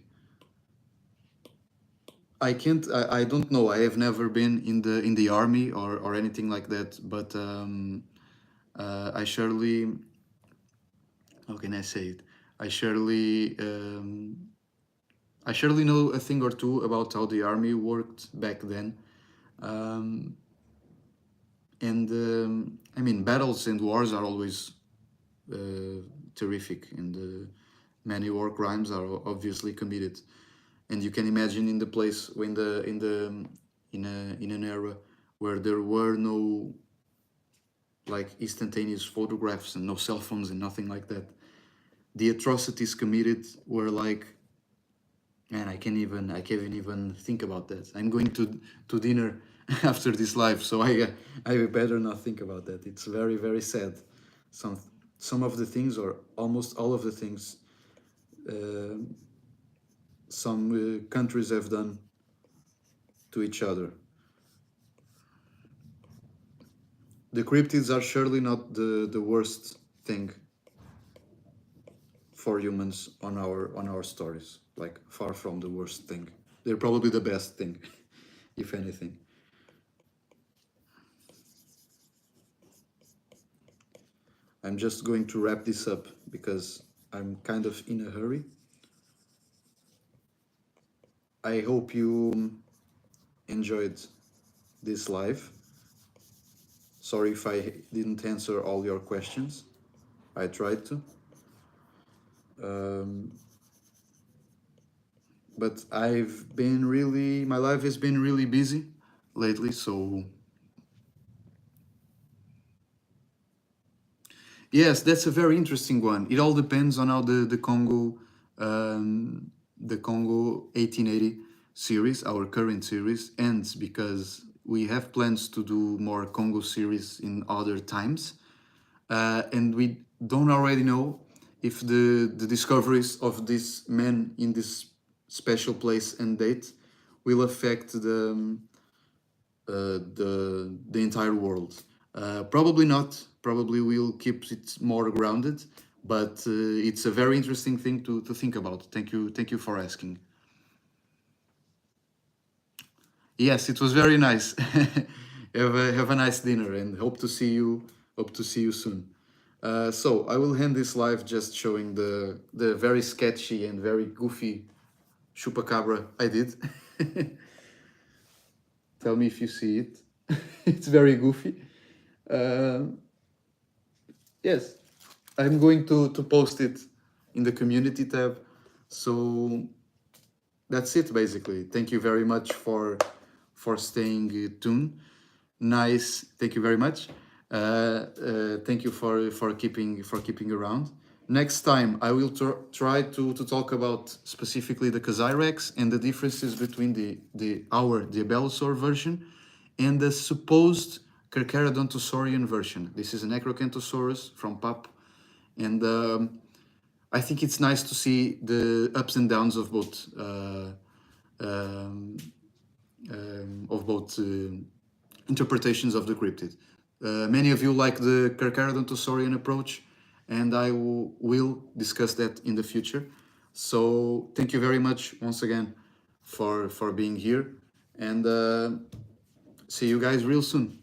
A: I don't know, I have never been in the army or anything like that, but I surely, how can I say it? I surely I surely know a thing or two about how the army worked back then. Um, and I mean, battles and wars are always terrific, and many war crimes are obviously committed. And you can imagine in the place when the in an era where there were no like instantaneous photographs and no cell phones and nothing like that, the atrocities committed were like, man, I can't even think about that. I'm going to dinner after this live, so I better not think about that. It's very very sad. Some some of the things, or almost all of the things, uh, some countries have done to each other. The cryptids are surely not the worst thing for humans on our stories. Like, far from the worst thing. They're probably the best thing, if anything. I'm just going to wrap this up because I'm kind of in a hurry. I hope you enjoyed this live. Sorry if I didn't answer all your questions. I tried to. Um, but my life has been really busy lately, so yes, that's a very interesting one. It all depends on how the Congo 1880 series, our current series, ends, because we have plans to do more Congo series in other times, and we don't already know if the discoveries of this man in this special place and date will affect the entire world. Probably not. Probably we'll keep it more grounded, but it's a very interesting thing to think about. Thank you for asking. Yes, it was very nice. Have a nice dinner, and hope to see you soon. So I will end this live just showing the very sketchy and very goofy chupacabra I did. Tell me if you see it. It's very goofy. Um yes, I'm going to post it in the community tab. So that's it basically. Thank you very much for staying tuned. Nice. Thank you very much. Thank you for keeping around. Next time I will try to talk about specifically the Kazairex and the differences between the Abelisaur version and the supposed Carcharodontosaurian version. This is an Acrocanthosaurus from PAP, and I think it's nice to see the ups and downs um, of both interpretations of the cryptid. Many of you like the Carcharodontosaurian approach, and I will discuss that in the future. So thank you very much once again for being here, and see you guys real soon.